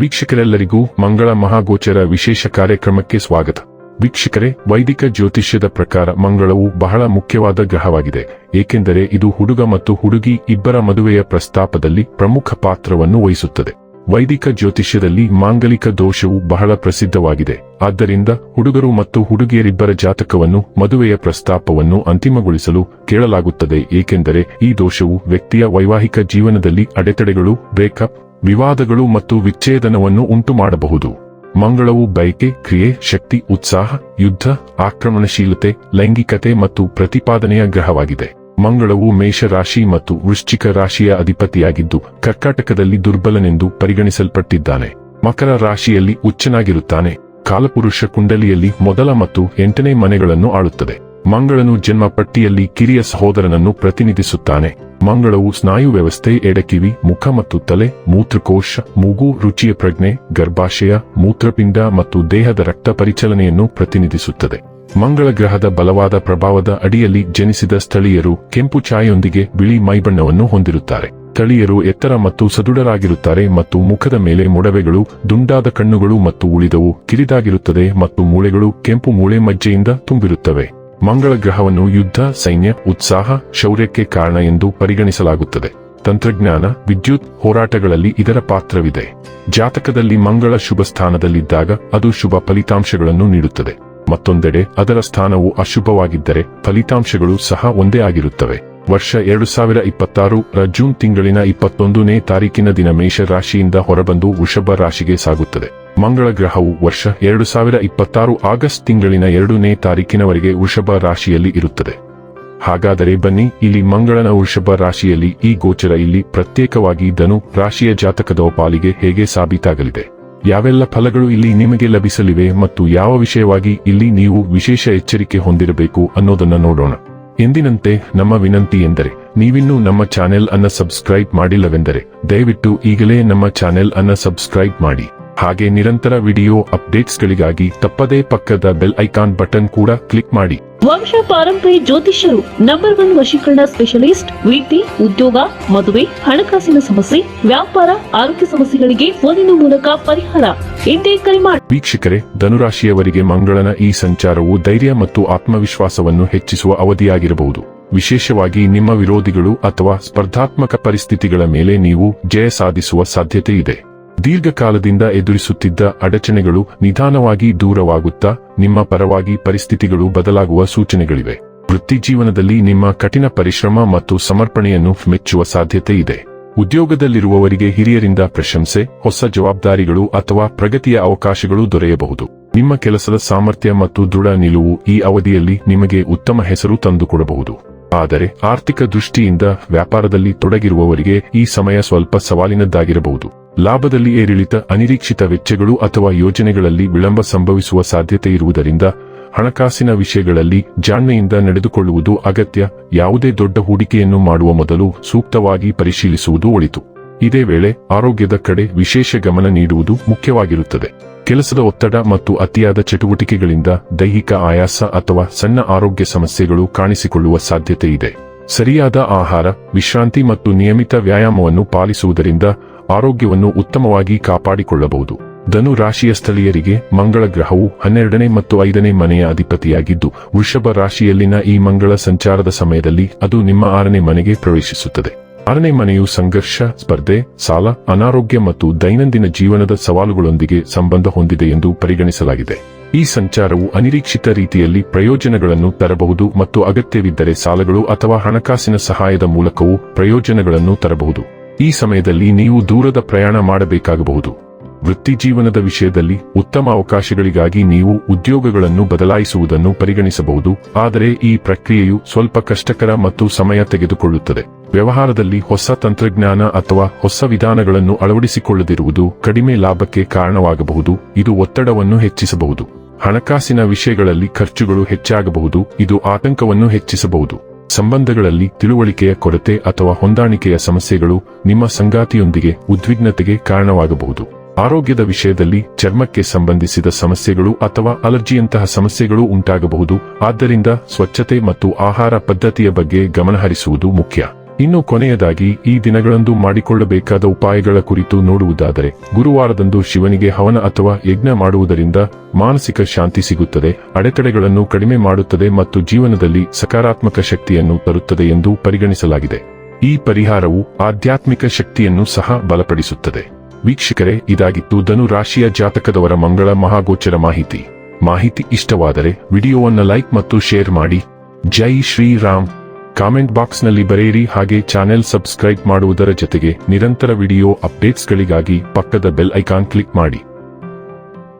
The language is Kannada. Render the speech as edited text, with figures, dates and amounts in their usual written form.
ವೀಕ್ಷಕರೆಲ್ಲರಿಗೂ ಮಂಗಳ ಮಹಾಗೋಚರ ವಿಶೇಷ ಕಾರ್ಯಕ್ರಮಕ್ಕೆ ಸ್ವಾಗತ. ವೀಕ್ಷಕರೇ, ವೈದಿಕ ಜ್ಯೋತಿಷ್ಯದ ಪ್ರಕಾರ ಮಂಗಳವು ಬಹಳ ಮುಖ್ಯವಾದ ಗ್ರಹವಾಗಿದೆ, ಏಕೆಂದರೆ ಇದು ಹುಡುಗ ಮತ್ತು ಹುಡುಗಿ ಇಬ್ಬರ ಮದುವೆಯ ಪ್ರಸ್ತಾಪದಲ್ಲಿ ಪ್ರಮುಖ ಪಾತ್ರವನ್ನು ವಹಿಸುತ್ತದೆ. ವೈದಿಕ ಜ್ಯೋತಿಷ್ಯದಲ್ಲಿ ಮಾಂಗಲಿಕ ದೋಷವು ಬಹಳ ಪ್ರಸಿದ್ಧವಾಗಿದೆ. ಆದ್ದರಿಂದ ಹುಡುಗರು ಮತ್ತು ಹುಡುಗಿಯರಿಬ್ಬರ ಜಾತಕವನ್ನು ಮದುವೆಯ ಪ್ರಸ್ತಾಪವನ್ನು ಅಂತಿಮಗೊಳಿಸಲು ಕೇಳಲಾಗುತ್ತದೆ, ಏಕೆಂದರೆ ಈ ದೋಷವು ವ್ಯಕ್ತಿಯ ವೈವಾಹಿಕ ಜೀವನದಲ್ಲಿ ಅಡೆತಡೆಗಳು, ಬ್ರೇಕಪ್, ವಿವಾದಗಳು ಮತ್ತು ವಿಚ್ಛೇದನವನ್ನು ಉಂಟುಮಾಡಬಹುದು. ಮಂಗಳವು ಬಯಕೆ, ಕ್ರಿಯೆ, ಶಕ್ತಿ, ಉತ್ಸಾಹ, ಯುದ್ಧ, ಆಕ್ರಮಣಶೀಲತೆ, ಲೈಂಗಿಕತೆ ಮತ್ತು ಪ್ರತಿಪಾದನೆಯ ಗ್ರಹವಾಗಿದೆ. ಮಂಗಳವು ಮೇಷ ರಾಶಿ ಮತ್ತು ವೃಶ್ಚಿಕ ರಾಶಿಯ ಅಧಿಪತಿಯಾಗಿದ್ದು ಕರ್ಕಾಟಕದಲ್ಲಿ ದುರ್ಬಲನೆಂದು ಪರಿಗಣಿಸಲ್ಪಟ್ಟಿದ್ದಾನೆ. ಮಕರ ರಾಶಿಯಲ್ಲಿ ಉಚ್ಚನಾಗಿರುತ್ತಾನೆ. ಕಾಲಪುರುಷ ಕುಂಡಲಿಯಲ್ಲಿ ಮೊದಲ ಮತ್ತು 8ನೇ ಮನೆಗಳನ್ನು ಆಳುತ್ತದೆ. ಮಂಗಳನು ಜನ್ಮ ಪಟ್ಟಿಯಲ್ಲಿ ಕಿರಿಯ ಸಹೋದರನನ್ನು ಪ್ರತಿನಿಧಿಸುತ್ತಾನೆ. ಮಂಗಳವು ಸ್ನಾಯು ವ್ಯವಸ್ಥೆ, ಎಡಕಿವಿ, ಮುಖ ಮತ್ತು ತಲೆ, ಮೂತ್ರಕೋಶ, ಮೂಗು, ರುಚಿಯ ಪ್ರಜ್ಞೆ, ಗರ್ಭಾಶಯ, ಮೂತ್ರಪಿಂಡ ಮತ್ತು ದೇಹದ ರಕ್ತ ಪರಿಚಲನೆಯನ್ನು ಪ್ರತಿನಿಧಿಸುತ್ತದೆ. ಮಂಗಳ ಗ್ರಹದ ಬಲವಾದ ಪ್ರಭಾವದ ಅಡಿಯಲ್ಲಿ ಜನಿಸಿದ ಸ್ಥಳೀಯರು ಕೆಂಪು ಛಾಯೆಯೊಂದಿಗೆ ಬಿಳಿ ಮೈಬಣ್ಣವನ್ನು ಹೊಂದಿರುತ್ತಾರೆ. ಸ್ಥಳೀಯರು ಎತ್ತರ ಮತ್ತು ಸದೃಢರಾಗಿರುತ್ತಾರೆ ಮತ್ತು ಮುಖದ ಮೇಲೆ ಮೊಡವೆಗಳು, ದುಂಡಾದ ಕಣ್ಣುಗಳು ಮತ್ತು ಉಳಿದವು ಕಿರಿದಾಗಿರುತ್ತದೆ ಮತ್ತು ಮೂಳೆಗಳು ಕೆಂಪು ಮೂಳೆ ಮಜ್ಜೆಯಿಂದ ತುಂಬಿರುತ್ತವೆ. ಮಂಗಳ ಗ್ರಹವನ್ನು ಯುದ್ಧ, ಸೈನ್ಯ, ಉತ್ಸಾಹ, ಶೌರ್ಯಕ್ಕೆ ಕಾರಣ ಎಂದು ಪರಿಗಣಿಸಲಾಗುತ್ತದೆ. ತಂತ್ರಜ್ಞಾನ, ವಿದ್ಯುತ್, ಹೋರಾಟಗಳಲ್ಲಿ ಇದರ ಪಾತ್ರವಿದೆ. ಜಾತಕದಲ್ಲಿ ಮಂಗಳ ಶುಭ ಸ್ಥಾನದಲ್ಲಿದ್ದಾಗ ಅದು ಶುಭ ಫಲಿತಾಂಶಗಳನ್ನು ನೀಡುತ್ತದೆ. ಮತ್ತೊಂದೆಡೆ ಅದರ ಸ್ಥಾನವು ಅಶುಭವಾಗಿದ್ದರೆ ಫಲಿತಾಂಶಗಳು ಸಹ ಒಂದೇ ಆಗಿರುತ್ತವೆ. ವರ್ಷ 2026 ಜೂನ್ ತಿಂಗಳಿನ 21ನೇ ತಾರೀಕಿನ ದಿನ ಮೇಷ ರಾಶಿಯಿಂದ ಹೊರಬಂದು ವೃಷಭ ರಾಶಿಗೆ ಸಾಗುತ್ತದೆ. ಮಂಗಳ ಗ್ರಹವು ವರ್ಷ 2026 ಆಗಸ್ಟ್ ತಿಂಗಳಿನ 2ನೇ ತಾರೀಕಿನವರೆಗೆ ವೃಷಭ ರಾಶಿಯಲ್ಲಿ ಇರುತ್ತದೆ. ಹಾಗಾದರೆ ಬನ್ನಿ, ಇಲ್ಲಿ ಮಂಗಳನ ವೃಷಭ ರಾಶಿಯಲ್ಲಿ ಈ ಗೋಚರ ಇಲ್ಲಿ ಪ್ರತ್ಯೇಕವಾಗಿ ಧನು ರಾಶಿಯ ಜಾತಕದ ಪಾಲಿಗೆ ಹೇಗೆ ಸಾಬೀತಾಗಲಿದೆ, ಯಾವೆಲ್ಲ ಫಲಗಳು ಇಲ್ಲಿ ನಿಮಗೆ ಲಭಿಸಲಿವೆ ಮತ್ತು ಯಾವ ವಿಷಯವಾಗಿ ಇಲ್ಲಿ ನೀವು ವಿಶೇಷ ಎಚ್ಚರಿಕೆ ಹೊಂದಿರಬೇಕು ಅನ್ನೋದನ್ನ ನೋಡೋಣ. ಎಂದಿನಂತೆ ನಮ್ಮ ವಿನಂತಿ ಎಂದರೆ, ನೀವಿನ್ನೂ ನಮ್ಮ ಚಾನೆಲ್ ಅನ್ನ ಸಬ್ಸ್ಕ್ರೈಬ್ ಮಾಡಿಲ್ಲವೆಂದರೆ ದಯವಿಟ್ಟು ಈಗಲೇ ನಮ್ಮ ಚಾನೆಲ್ ಅನ್ನ ಸಬ್ಸ್ಕ್ರೈಬ್ ಮಾಡಿ. ಹಾಗೆ ನಿರಂತರ ವಿಡಿಯೋ ಅಪ್ಡೇಟ್ಸ್ಗಳಿಗಾಗಿ ತಪ್ಪದೇ ಪಕ್ಕದ ಬೆಲ್ ಐಕಾನ್ ಬಟನ್ ಕೂಡ ಕ್ಲಿಕ್ ಮಾಡಿ. ವಂಶ ಪಾರಂಪರ್ಯ ಜ್ಯೋತಿಷ್ಯರು ನಂಬರ್ 1 ವಶೀಕರಣ ಸ್ಪೆಷಲಿಸ್ಟ್. ವಿದ್ಯೆ, ಉದ್ಯೋಗ, ಮದುವೆ, ಹಣಕಾಸಿನ ಸಮಸ್ಯೆ, ವ್ಯಾಪಾರ, ಆರೋಗ್ಯ ಸಮಸ್ಯೆಗಳಿಗೆ ಫೋನಿನ ಮೂಲಕ ಪರಿಹಾರ. ಇಂದೇ ಕರೆ ಮಾಡಿ. ವೀಕ್ಷಕರೇ, ಧನುರಾಶಿಯವರಿಗೆ ಮಂಗಳನ ಈ ಸಂಚಾರವು ಧೈರ್ಯ ಮತ್ತು ಆತ್ಮವಿಶ್ವಾಸವನ್ನು ಹೆಚ್ಚಿಸುವ ಅವಧಿಯಾಗಿರಬಹುದು. ವಿಶೇಷವಾಗಿ ನಿಮ್ಮ ವಿರೋಧಿಗಳು ಅಥವಾ ಸ್ಪರ್ಧಾತ್ಮಕ ಪರಿಸ್ಥಿತಿಗಳ ಮೇಲೆ ನೀವು ಜಯ ಸಾಧಿಸುವ ಸಾಧ್ಯತೆ ಇದೆ. ದೀರ್ಘಕಾಲದಿಂದ ಎದುರಿಸುತ್ತಿದ್ದ ಅಡಚಣೆಗಳು ನಿಧಾನವಾಗಿ ದೂರವಾಗುತ್ತಾ ನಿಮ್ಮ ಪರವಾಗಿ ಪರಿಸ್ಥಿತಿಗಳು ಬದಲಾಗುವ ಸೂಚನೆಗಳಿವೆ. ವೃತ್ತಿ ಜೀವನದಲ್ಲಿ ನಿಮ್ಮ ಕಠಿಣ ಪರಿಶ್ರಮ ಮತ್ತು ಸಮರ್ಪಣೆಯನ್ನು ಮೆಚ್ಚುವ ಸಾಧ್ಯತೆ ಇದೆ. ಉದ್ಯೋಗದಲ್ಲಿರುವವರಿಗೆ ಹಿರಿಯರಿಂದ ಪ್ರಶಂಸೆ, ಹೊಸ ಜವಾಬ್ದಾರಿಗಳು ಅಥವಾ ಪ್ರಗತಿಯ ಅವಕಾಶಗಳು ದೊರೆಯಬಹುದು. ನಿಮ್ಮ ಕೆಲಸದ ಸಾಮರ್ಥ್ಯ ಮತ್ತು ದೃಢ ನಿಲುವು ಈ ಅವಧಿಯಲ್ಲಿ ನಿಮಗೆ ಉತ್ತಮ ಹೆಸರು ತಂದುಕೊಡಬಹುದು. ಆದರೆ ಆರ್ಥಿಕ ದೃಷ್ಟಿಯಿಂದ ವ್ಯಾಪಾರದಲ್ಲಿ ತೊಡಗಿರುವವರಿಗೆ ಈ ಸಮಯ ಸ್ವಲ್ಪ ಸವಾಲಿನದ್ದಾಗಿರಬಹುದು. ಲಾಭದಲ್ಲಿ ಏರಿಳಿತ, ಅನಿರೀಕ್ಷಿತ ವೆಚ್ಚಗಳು ಅಥವಾ ಯೋಜನೆಗಳಲ್ಲಿ ವಿಳಂಬ ಸಂಭವಿಸುವ ಸಾಧ್ಯತೆ ಇರುವುದರಿಂದ ಹಣಕಾಸಿನ ವಿಷಯಗಳಲ್ಲಿ ಜಾಣ್ಮೆಯಿಂದ ನಡೆದುಕೊಳ್ಳುವುದು ಅಗತ್ಯ. ಯಾವುದೇ ದೊಡ್ಡ ಹೂಡಿಕೆಯನ್ನು ಮಾಡುವ ಮೊದಲು ಸೂಕ್ತವಾಗಿ ಪರಿಶೀಲಿಸುವುದು ಒಳಿತು. ಇದೇ ವೇಳೆ ಆರೋಗ್ಯದ ಕಡೆ ವಿಶೇಷ ಗಮನ ನೀಡುವುದು ಮುಖ್ಯವಾಗಿರುತ್ತದೆ. ಕೆಲಸದ ಒತ್ತಡ ಮತ್ತು ಅತಿಯಾದ ಚಟುವಟಿಕೆಗಳಿಂದ ದೈಹಿಕ ಆಯಾಸ ಅಥವಾ ಸಣ್ಣ ಆರೋಗ್ಯ ಸಮಸ್ಯೆಗಳು ಕಾಣಿಸಿಕೊಳ್ಳುವ ಸಾಧ್ಯತೆ ಇದೆ. ಸರಿಯಾದ ಆಹಾರ, ವಿಶ್ರಾಂತಿ ಮತ್ತು ನಿಯಮಿತ ವ್ಯಾಯಾಮವನ್ನು ಪಾಲಿಸುವುದರಿಂದ ಆರೋಗ್ಯವನ್ನು ಉತ್ತಮವಾಗಿ ಕಾಪಾಡಿಕೊಳ್ಳಬಹುದು. ಧನು ರಾಶಿಯ ಸ್ಥಳೀಯರಿಗೆ ಮಂಗಳ ಗ್ರಹವು 12ನೇ ಮತ್ತು 5ನೇ ಮನೆಯ ಅಧಿಪತಿಯಾಗಿದ್ದು ವೃಷಭ ರಾಶಿಯಲ್ಲಿನ ಈ ಮಂಗಳ ಸಂಚಾರದ ಸಮಯದಲ್ಲಿ ಅದು ನಿಮ್ಮ 6ನೇ ಮನೆಗೆ ಪ್ರವೇಶಿಸುತ್ತದೆ. 6ನೇ ಮನೆಯು ಸಂಘರ್ಷ, ಸ್ಪರ್ಧೆ, ಸಾಲ, ಅನಾರೋಗ್ಯ ಮತ್ತು ದೈನಂದಿನ ಜೀವನದ ಸವಾಲುಗಳೊಂದಿಗೆ ಸಂಬಂಧ ಹೊಂದಿದೆ ಎಂದು ಪರಿಗಣಿಸಲಾಗಿದೆ. ಈ ಸಂಚಾರವು ಅನಿರೀಕ್ಷಿತ ರೀತಿಯಲ್ಲಿ ಪ್ರಯೋಜನಗಳನ್ನು ತರಬಹುದು ಮತ್ತು ಅಗತ್ಯವಿದ್ದರೆ ಸಾಲಗಳು ಅಥವಾ ಹಣಕಾಸಿನ ಸಹಾಯದ ಮೂಲಕವೂ ಪ್ರಯೋಜನಗಳನ್ನು ತರಬಹುದು. ಈ ಸಮಯದಲ್ಲಿ ನೀವು ದೂರದ ಪ್ರಯಾಣ ಮಾಡಬೇಕಾಗಬಹುದು. ವೃತ್ತಿ ಜೀವನದ ವಿಷಯದಲ್ಲಿ ಉತ್ತಮ ಅವಕಾಶಗಳಿಗಾಗಿ ನೀವು ಉದ್ಯೋಗಗಳನ್ನು ಬದಲಾಯಿಸುವುದನ್ನು ಪರಿಗಣಿಸಬಹುದು, ಆದರೆ ಈ ಪ್ರಕ್ರಿಯೆಯು ಸ್ವಲ್ಪ ಕಷ್ಟಕರ ಮತ್ತು ಸಮಯ ತೆಗೆದುಕೊಳ್ಳುತ್ತದೆ. ವ್ಯವಹಾರದಲ್ಲಿ ಹೊಸ ತಂತ್ರಜ್ಞಾನ ಅಥವಾ ಹೊಸ ವಿಧಾನಗಳನ್ನು ಅಳವಡಿಸಿಕೊಳ್ಳದಿರುವುದು ಕಡಿಮೆ ಲಾಭಕ್ಕೆ ಕಾರಣವಾಗಬಹುದು. ಇದು ಒತ್ತಡವನ್ನು ಹೆಚ್ಚಿಸಬಹುದು. ಹಣಕಾಸಿನ ವಿಷಯಗಳಲ್ಲಿ ಖರ್ಚುಗಳು ಹೆಚ್ಚಾಗಬಹುದು. ಇದು ಆತಂಕವನ್ನು ಹೆಚ್ಚಿಸಬಹುದು. ಸಂಬಂಧಗಳಲ್ಲಿ ತಿಳುವಳಿಕೆಯ ಕೊರತೆ ಅಥವಾ ಹೊಂದಾಣಿಕೆಯ ಸಮಸ್ಯೆಗಳು ನಿಮ್ಮ ಸಂಗಾತಿಯೊಂದಿಗೆ ಉದ್ವಿಗ್ನತೆಗೆ ಕಾರಣವಾಗಬಹುದು. ಆರೋಗ್ಯದ ವಿಷಯದಲ್ಲಿ ಚರ್ಮಕ್ಕೆ ಸಂಬಂಧಿಸಿದ ಸಮಸ್ಯೆಗಳು ಅಥವಾ ಅಲರ್ಜಿಯಂತಹ ಸಮಸ್ಯೆಗಳು ಉಂಟಾಗಬಹುದು. ಆದ್ದರಿಂದ ಸ್ವಚ್ಛತೆ ಮತ್ತು ಆಹಾರ ಪದ್ಧತಿಯ ಬಗ್ಗೆ ಗಮನಹರಿಸುವುದು ಮುಖ್ಯ. ಇನ್ನು ಕೊನೆಯದಾಗಿ ಈ ದಿನಗಳಂದು ಮಾಡಿಕೊಳ್ಳಬೇಕಾದ ಉಪಾಯಗಳ ಕುರಿತು ನೋಡುವುದಾದರೆ, ಗುರುವಾರದಂದು ಶಿವನಿಗೆ ಹವನ ಅಥವಾ ಯಜ್ಞ ಮಾಡುವುದರಿಂದ ಮಾನಸಿಕ ಶಾಂತಿ ಸಿಗುತ್ತದೆ, ಅಡೆತಡೆಗಳನ್ನು ಕಡಿಮೆ ಮಾಡುತ್ತದೆ ಮತ್ತು ಜೀವನದಲ್ಲಿ ಸಕಾರಾತ್ಮಕ ಶಕ್ತಿಯನ್ನು ತರುತ್ತದೆ ಎಂದು ಪರಿಗಣಿಸಲಾಗಿದೆ. ಈ ಪರಿಹಾರವು ಆಧ್ಯಾತ್ಮಿಕ ಶಕ್ತಿಯನ್ನು ಸಹ ಬಲಪಡಿಸುತ್ತದೆ. ವೀಕ್ಷಕರೇ, ಇದಾಗಿತ್ತು ಧನು ರಾಶಿಯ ಜಾತಕದವರ ಮಂಗಳ ಮಹಾಗೋಚರ ಮಾಹಿತಿ ಇಷ್ಟವಾದರೆ ವಿಡಿಯೋವನ್ನು ಲೈಕ್ ಮತ್ತು ಶೇರ್ ಮಾಡಿ. ಜೈ ಶ್ರೀರಾಮ್. ಕಾಮೆಂಟ್ ಬಾಕ್ಸ್ನಲ್ಲಿ ಬರೆಯಿರಿ, ಹಾಗೆ ಚಾನೆಲ್ ಸಬ್ಸ್ಕ್ರೈಬ್ ಮಾಡುವುದರ ಜೊತೆಗೆ ನಿರಂತರ ವಿಡಿಯೋ ಅಪ್ಡೇಟ್ಸ್ಗಳಿಗಾಗಿ ಪಕ್ಕದ ಬೆಲ್ ಐಕಾನ್ ಕ್ಲಿಕ್ ಮಾಡಿ.